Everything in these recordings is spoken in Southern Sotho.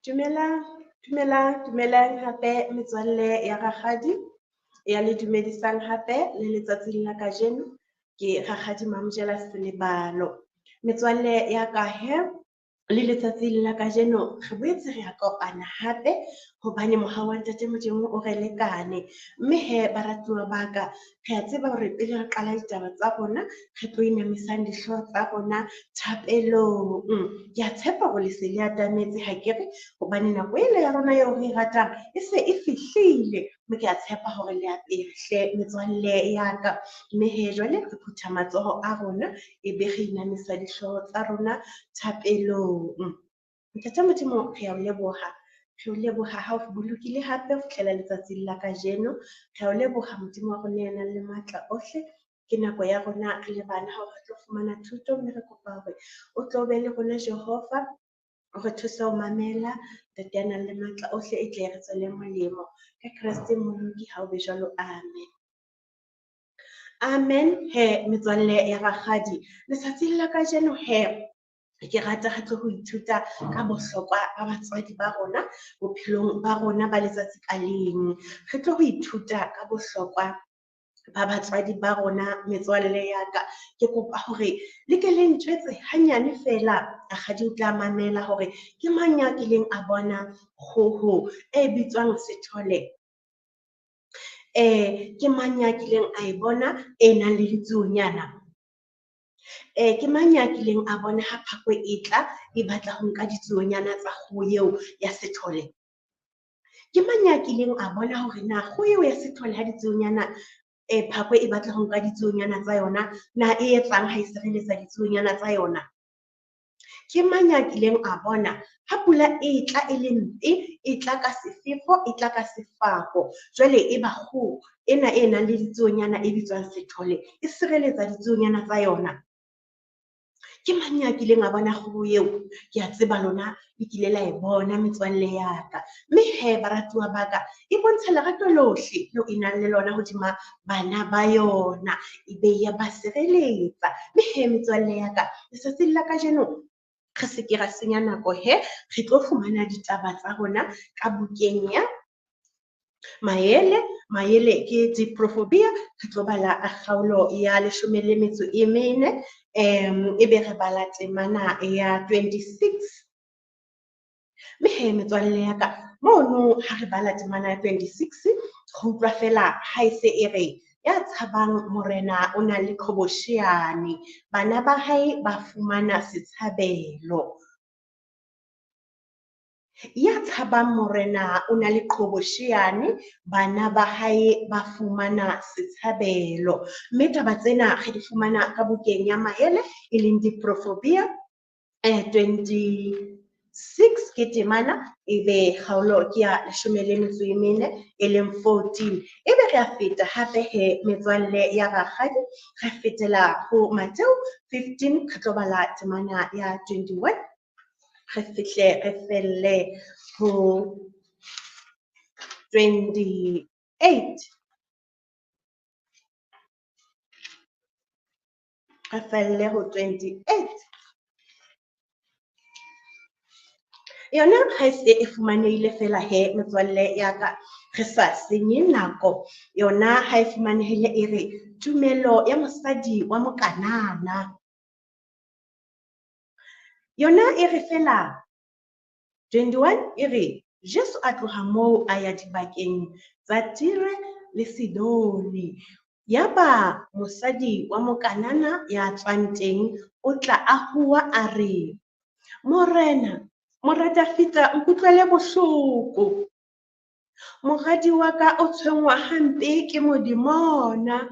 Dumelang hape metswalle ya rakgadi ya le dumedisang hape le letsatsing la kajeno ke rakgadi Mamojela Selebalo. Metswalle ya ka he le letsatsing la kajeno re boetse re a kopana hape hobane moha wa ntate Modimo o re lekane. Mme he baratuwa ba ka re a tseba hore pele re qala ditaba tsa rona re tlo inamisang dihlooho tsa rona thapelong. Ke a tshepa hore le se le atametse ha ke re hobane nako ele ya rona eo re ratang e se e fihlile. Mme ke a tshepa hore le apere hle metswalle ya ka. Mme he jwale re phutha matsoho a rona ebe re inamisa dihlooho tsa rona thapelong. Ntate Modimo re a o leboha. Re o leboha ha o bolokile hape ho fihlela letsatsing la kajeno. Re a o leboha Modimo wa rona ya nang le matla ohle. Ke nako ya rona re le bana hore re tlo fumana thuto, mme re kopa hore o tlo be le rona Jehova. Re thuse ho mamela ntate ya nang le matla ohle e tle re tswele molemo. Ka Kreste Moloki ha o be jwalo. Amen. Amen. He metswalle ya rakgadi letsatsing la kajeno he ke rata re tlo ho ithuta ka bohlokwa ba batswadi ba rona bophelong ba rona ba letsatsi ka leng. Re tlo ho ithuta ka bohlokwa ba batswadi ba rona metswalle ya ka. Ke kopa hore le ke le ntjwetse hanyane fela rakgadi o tla mamela hore ke mang ya kileng a bona kgoho e bitswang sethole. Ke mang ya kileng a e bona e nang le ditsuonyana. Ke mang ya kileng a bona ha Phakwe e tla e batla ho nka ditsuonyana tsa kgoho eo ya sethole. Ke mang ya kileng a bona hore na kgoho eo ya sethole ha ditsuonyana Phakwe e batla ho nka ditsuonyana tsa yona na e etsang ha e sireletsa ditsuonyana tsa yona. Ke mang ya kileng a bona ha pula e tla e le mpe e tla ka sefefo e tla ka sefako jwale e ba kgoho ena e nang le ditsuonyana e bitswang sethole e sireletsa ditsuonyana tsa yona. Ke mang ya kileng a bona kgoho eo? Ke a tseba lona e kile la e bona metswalle ya ka. Mme he baratuwa ba ka e bontsha lerato lohle leo e nang le lona hodima bana ba yona ebe ya ba sireletsa. Mme he metswalle ya ka letsatsing la kajeno re se ke ra senya nako he re tlo fumana ditaba tsa rona ka bukeng ya Maele ke Diprophobia. Re tlo bala kgaolo ya 14 ebe re bala temana ya 26. Mme he metswalle ya ka mono ha re bala temana ya 26 re utlwa fela ha e se e re ya tshabang morena o na le qhobosheane bana ba hae ba fumana setshabelo. Ya tshabang morena o na le qhobosheane bana ba hae ba fumana setshabelo. Mme taba tsena re di fumana ka bukeng ya Maele e leng Diprophobia 26 ke temana ebe kgaolo ke ya 14 e leng 14. Ebe re a feta hape he metswalle ya rakgadi re fetela ho Mateo 15 re tlo bala temana ya 21 re fihle re felle ho 28. Re felle ho 28. Yona ha se e fumanehile fela he metswalle ya ka re sa senye nako. Yona ha e fumanehile e re tumelo ya mosadi wa Mokanana. Yona e re fela 21 e re Jesu a tloha moo a ya dibakeng tsa Tire le Sidoni. Yaba mosadi wa Mokanana ya tswang teng o tla a hua a re, Morena, moratafita nkutlwele bohloko. Moradi wa ka o tshwenngwa hampe ke modimona.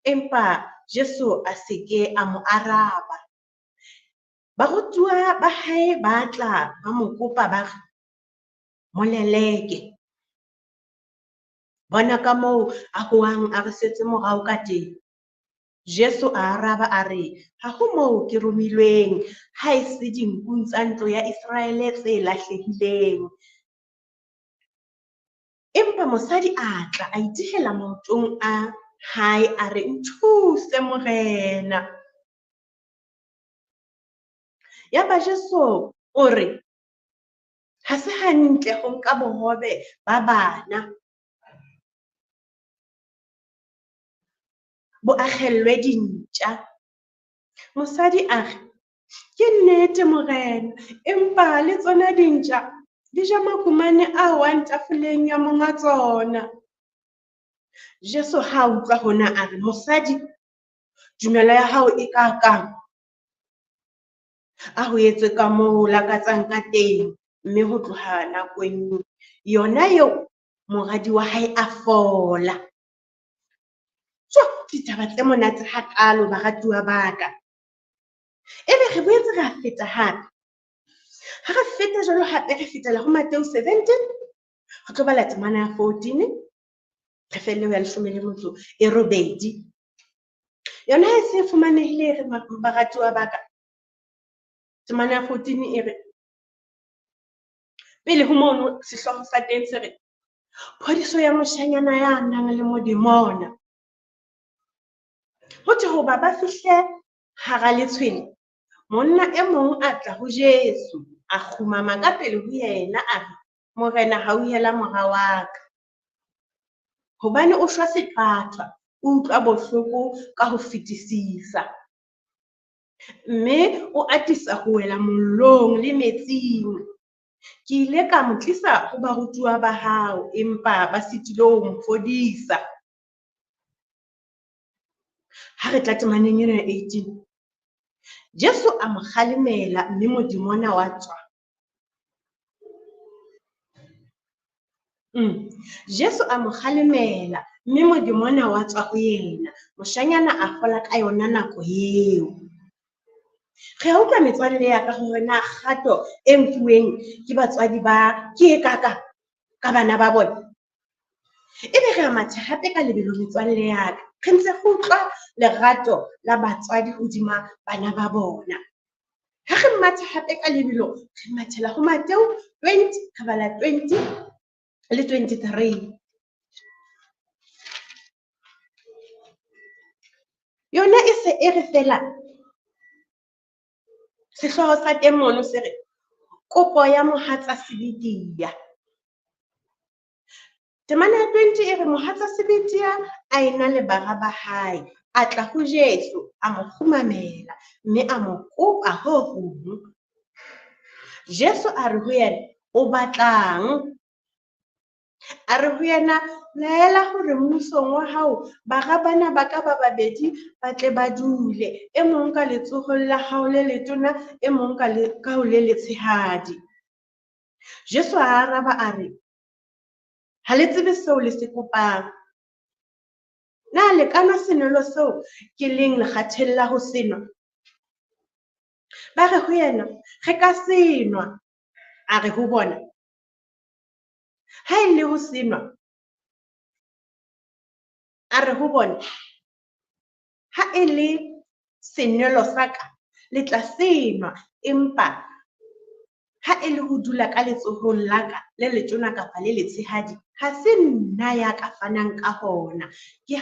Empa Jesu a se ke a mo araba. Barutuwa ba hae ba tla ba mo kopa ba re, moleleke. Bona ka moo a hoang a re setse morao ka teng. Jesu a araba a re, ha ho moo ke romilweng ha e se dinkung tsa ntlo ya Israele tse lahlehileng. Empa mosadi a tla a itihela maotong a hae a re, nthuse Morena. Yaba Jesu o re, Ha se hantle go nka bohobe ba bana bo akgellwe dintja. Mosadi a re, ke nnete morena, empa le tsona dintja di ja makumane a wang tafoleng ya monga tsona. Jeso ha utlwa hona a re, mosadi, tumelo ya hao e kakang, a ho etswe ka moo o lakatsang ka teng, mme ho tloha nakong yona eo moradi wa hae a fola. Ditaba tse monate hakalo baratuwa ba ka. Ebe re boetse re a feta hape. Ha re feta jwalo hape re fetela ho Mateo 17, re tlo bala temana ya 14, re felle ho ya 18. Yona e se fumanehile re baratuwa ba ka. Temana ya 14 e re, pele ho mono sehloho sa teng se re, phodiso ya moshanyana ya nang le modimona. Ho thwe hoba ba fihle hara letshwele, monna e mong a tla ho Jesu, a kgumama ka pele ho yena a re, morena hauhela mora wa ka, hobane o shwa seqathwa, o utlwa bohloko ka ho fetisisa, mme o atisa ho wela mollong le metsing. Ke ile ka mo tlisa ho barutuwa ba hao, empa ba sitile ho mo fodisa. Ha re tla temaneng ena 18, Jesu a mo kgalemela, mme modimona wa tswa. Jesu a mo kgalemela, mme modimona wa tswa ho yena. Moshanyana a fola ka yona nako eo. Re utlwa metswalle ya ka hore na kgato e nkuweng ke batswadi ba ke e kaka ka bana ba bona. Ebe re a matha hape ka lebelo metswalle ya ka. Re ntse re utlwa lerato la batswadi hodima bana ba bona. Ha re matha hape ka lebelo, re mathela ho Mateo 20, re bala 20 le 23. Yona e se e re fela sehloho sa teng mono se re, kopo ya mohatsa Sibidiya. Temana ya 20 e re, mohatsa Sibidiya a ena le bara ba hae, a tla ho Jesu, a mo kgumamela, mme a mo kopa ho hong. Jesu a re ho yena, o batlang? A re ho yena, laela hore mmusong wa hao bara bana ba ka ba babedi ba tle ba dule, e mong ka letsohong la hao le letona, e mong ka ho le letshehadi. Jesu a araba a re, ha le tsebe seo le se kopang. Na le kanwa senwelo seo ke leng le kgathella ho senwa? Ba re ho yena, re ka senwa. A re ho bona, ha e le ho senwa, a re ho bona, ha e le senwelo sa ka, le tla senwa, empa ha e le ho dula ka letsohong la ka le letona kapa le letshehadi, ha se nna ya ka fanang ka hona, ke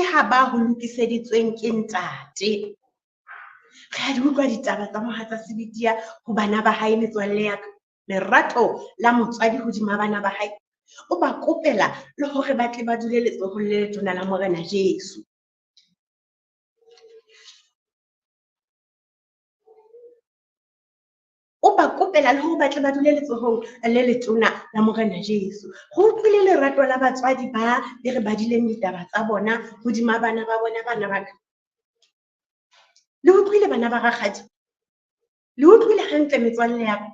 ha ba ho lokiseditsweng ke ntate. Re a di utlwa ditaba tsa mohatsa Sibidiya ho bana ba hae, metswalle ya ka. Lerato la motswadi hodima bana ba hae, o ba kopela le hore ba tle ba dule letsohong le letona la morena Jesu. O ba kopela le hore ba tle ba dule letsohong le letona la morena Jesu. Go utlwile lerato la batswadi ba le re badileng ditaba tsa bona hodima bana ba bona. Bana ba ka, le utlwile bana ba rakgadi, le utlwile hantle metswalle ya ka.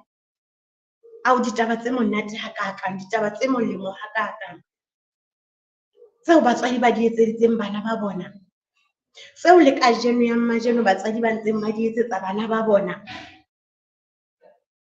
Ao ditaba tse monate hakakang, ditaba tse molemo hakakang, tseo batswadi ba di etseditseng bana ba bona, tseo le kajeno ya majeno batswadi ba ntseng ba di etsetsa bana ba bona.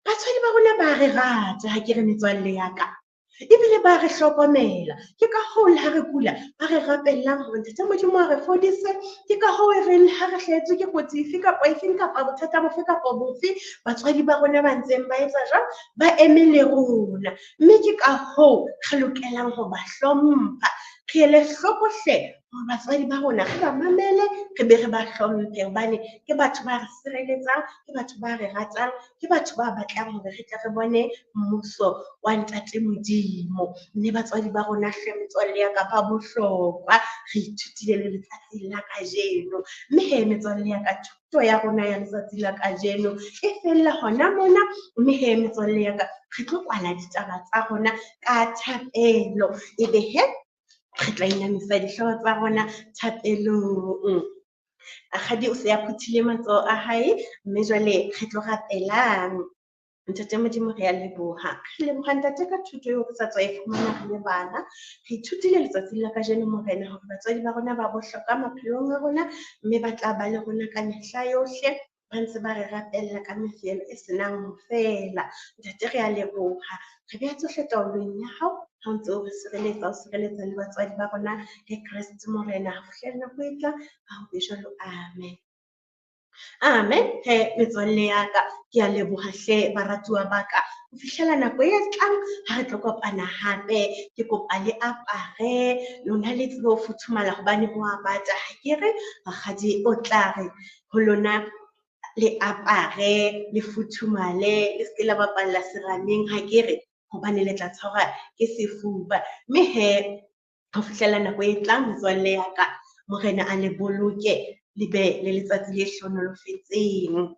Batswadi ba rona ba re rata, ha ke re metswalle ya ka, ebile ba re hlokomela. Ke ka hoo le ha re kula ba re rapellang hore ntate Modimo a re fodise. Ke ka hoo e reng ha re hlahetswe ke kotsi efe kapa efeng kapa bothata bofe kapa bofe, batswadi ba rona ba ntseng ba etsa jwang, ba eme le rona. Mme ke ka hoo re lokelang ho ba hlompha, Re ele hloko hle hore batswadi ba rona re ba mamele, re be re ba hlomphe hobane ke batho ba re sireletsang, ke batho ba re ratang, ke batho ba batlang hore re tle re bone mmuso wa Ntate Modimo. Mme batswadi ba rona hle metswalle ya ka ba bohlokwa, re ithutile le letsatsing la kajeno. Mme hee metswalle ya ka, thuto ya rona ya letsatsi la kajeno e fella hona mona. Mme hee metswalle ya ka, re tlo kwala ditaba tsa rona ka thapelo, ebe hee re tla inamisa dihlooho tsa rona thapelong. Rakgadi o se a phuthile matsoho a hae, mme jwale re tlo rapelang. Ntate Modimo re a leboha, re leboha ntate ka thuto eo re sa tswa e fumana re le bana. Re ithutile letsatsing la kajeno morena hore batswadi ba rona ba bohlokwa maphelong a rona, mme ba tla ba le rona ka mehla yohle, ba ntse ba re rapella ka mefelo e senang ho fela. Ntate re a leboha, re beha tsohle taolong ya hao, ha o ntse o re sireletsa, o sireletsa le batswadi ba rona le Kreste morena, ho fihlela nako e tlang, ha ho be jwalo, amen. Amen. He metswalle ya ka, ke a leboha hle baratuwa ba ka. Ho fihlela nako e tlang ha re tlo kopana hape, ke kopa le apare, lona le tsebe ho futhumala hobane ho a bata. Ha ke re rakgadi o tla re ho lona le apare, le futhumale, le se ke la bapalla serameng. Ha ke re hobane le tla tshwarwa ke sefuba. Mme hee ho fihlela nako e tlang metswalle ya ka, morena a le boloke le be le letsatsi le hlonolofetseng.